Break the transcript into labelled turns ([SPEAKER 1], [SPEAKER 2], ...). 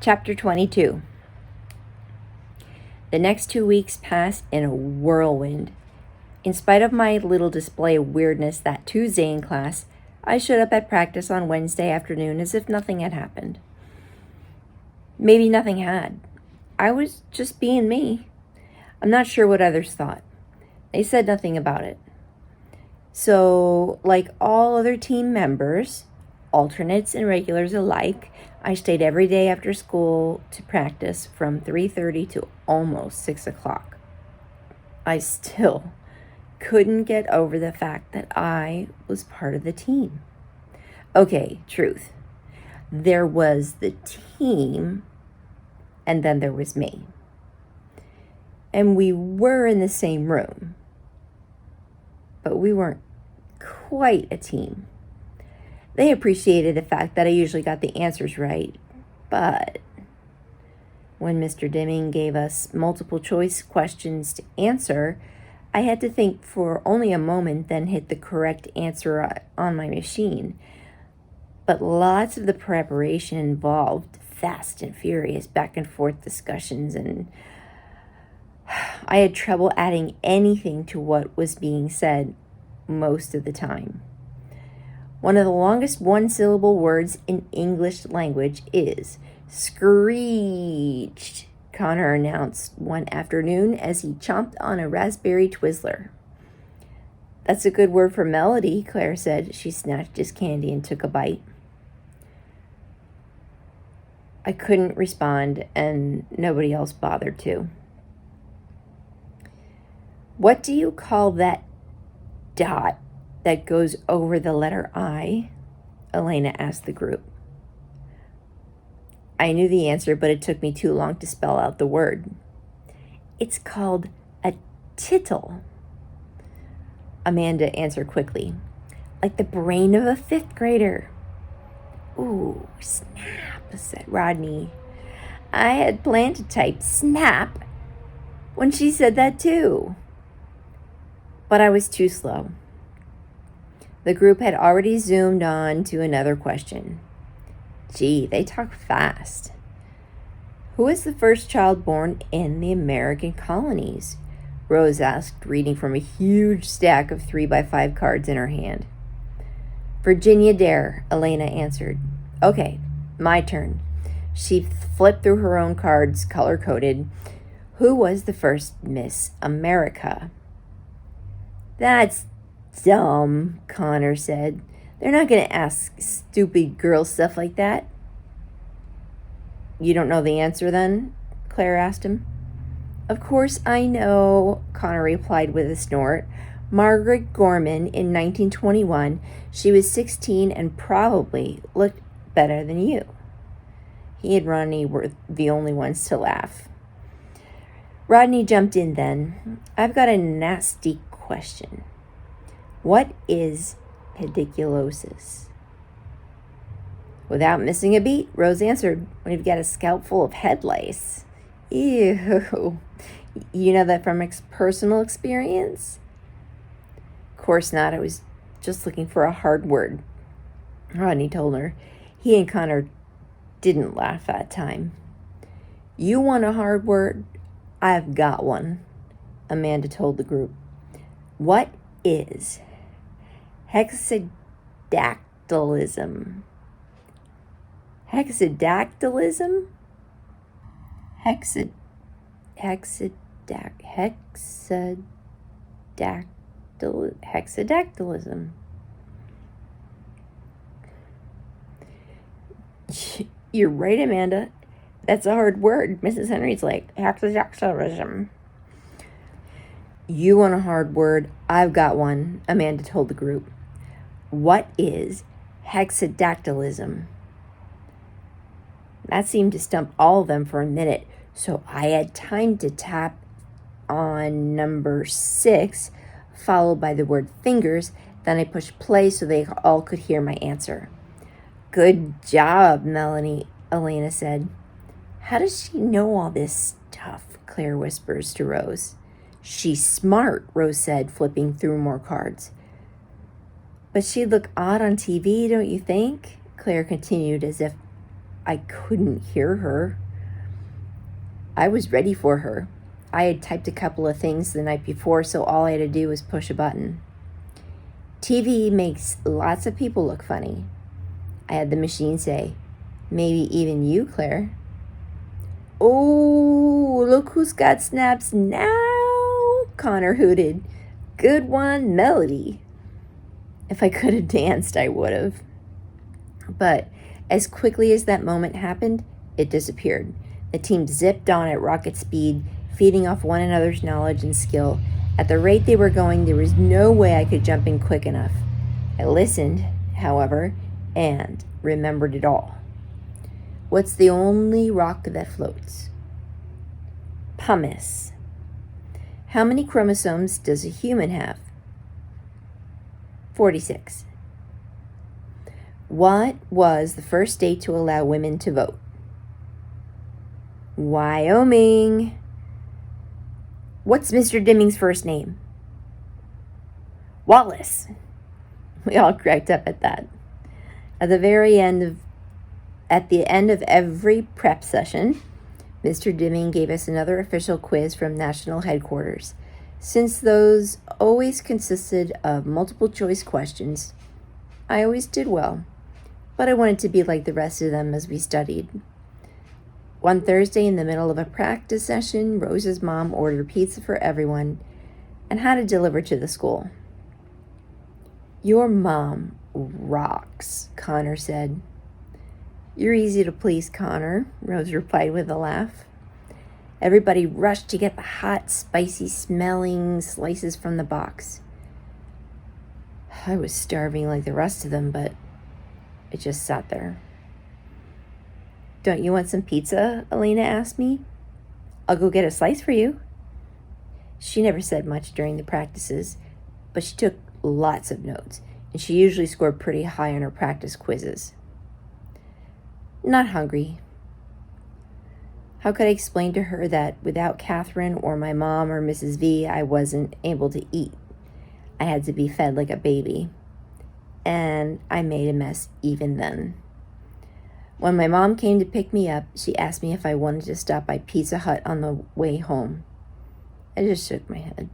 [SPEAKER 1] Chapter 22. The next 2 weeks passed in a whirlwind. In spite of my little display of weirdness that Tuesday in class, I showed up at practice on Wednesday afternoon as if nothing had happened. Maybe nothing had. I was just being me. I'm not sure what others thought. They said nothing about it. So, like all other team members, alternates and regulars alike, I stayed every day after school to practice from 3:30 to almost 6 o'clock. I still couldn't get over the fact that I was part of the team. Okay, truth. There was the team, and then there was me. And we were in the same room, but we weren't quite a team. They appreciated the fact that I usually got the answers right, but when Mr. Deming gave us multiple choice questions to answer, I had to think for only a moment, then hit the correct answer on my machine. But lots of the preparation involved fast and furious back and forth discussions, and I had trouble adding anything to what was being said most of the time. One of the longest one-syllable words in English language is screeched, Connor announced one afternoon as he chomped on a raspberry Twizzler. That's a good word for melody, Claire said. She snatched his candy and took a bite. I couldn't respond, and nobody else bothered to. What do you call that dot that goes over the letter I? Elena asked the group. I knew the answer, but it took me too long to spell out the word. It's called a tittle. Amanda answered quickly. Like the brain of a fifth grader. Ooh, snap, said Rodney. I had planned to type snap when she said that too. But I was too slow. The group had already zoomed on to another question. Gee, they talk fast. Who was the first child born in the American colonies? Rose asked, reading from a huge stack of 3x5 cards in her hand. Virginia Dare, Elena answered. Okay, my turn. She flipped through her own cards, color-coded. Who was the first Miss America? That's dumb, Connor said. They're not going to ask stupid girl stuff like that. You don't know the answer then? Claire asked him. Of course I know, Connor replied with a snort. Margaret Gorman in 1921. She was 16 and probably looked better than you. He and Rodney were the only ones to laugh. Rodney jumped in then. I've got a nasty question. What is pediculosis? Without missing a beat, Rose answered, we've got a scalp full of head lice. Ew. You know that from personal experience? Of course not. I was just looking for a hard word, Rodney told her. He and Connor didn't laugh that time. You want a hard word? I've got one, Amanda told the group. What is hexadactylism? Hexadactylism? Hexadactylism. You're right, Amanda. That's a hard word. Mrs. Henry's like, hexadactylism. You want a hard word? I've got one, Amanda told the group. What is hexadactylism? That seemed to stump all of them for a minute, so I had time to tap on number 6, followed by the word fingers. Then I pushed play so they all could hear my answer. Good job, Melanie, Elena said. How does she know all this stuff? Claire whispers to Rose. She's smart, Rose said, flipping through more cards. But she'd look odd on TV, don't you think? Claire continued as if I couldn't hear her. I was ready for her. I had typed a couple of things the night before, so all I had to do was push a button. TV makes lots of people look funny. I had the machine say, maybe even you, Claire. Oh, look who's got snaps now, Connor hooted. Good one, Melody. If I could have danced, I would have. But as quickly as that moment happened, it disappeared. The team zipped on at rocket speed, feeding off one another's knowledge and skill. At the rate they were going, there was no way I could jump in quick enough. I listened, however, and remembered it all. What's the only rock that floats? Pumice. How many chromosomes does a human have? 46. What was the first state to allow women to vote? Wyoming. What's Mr. Deming's first name? Wallace. We all cracked up at that. At the end of every prep session, Mr. Deming gave us another official quiz from national headquarters. Since those always consisted of multiple choice questions, I always did well, but I wanted to be like the rest of them as we studied. One Thursday in the middle of a practice session, Rose's mom ordered pizza for everyone and had it delivered to the school. Your mom rocks, Connor said. You're easy to please, Connor, Rose replied with a laugh. Everybody rushed to get the hot, spicy smelling slices from the box. I was starving like the rest of them, but it just sat there. Don't you want some pizza? Elena asked me. I'll go get a slice for you. She never said much during the practices, but she took lots of notes, and she usually scored pretty high on her practice quizzes. Not hungry. How could I explain to her that without Catherine or my mom or Mrs. V, I wasn't able to eat? I had to be fed like a baby, and I made a mess even then. When my mom came to pick me up, she asked me if I wanted to stop by Pizza Hut on the way home. I just shook my head.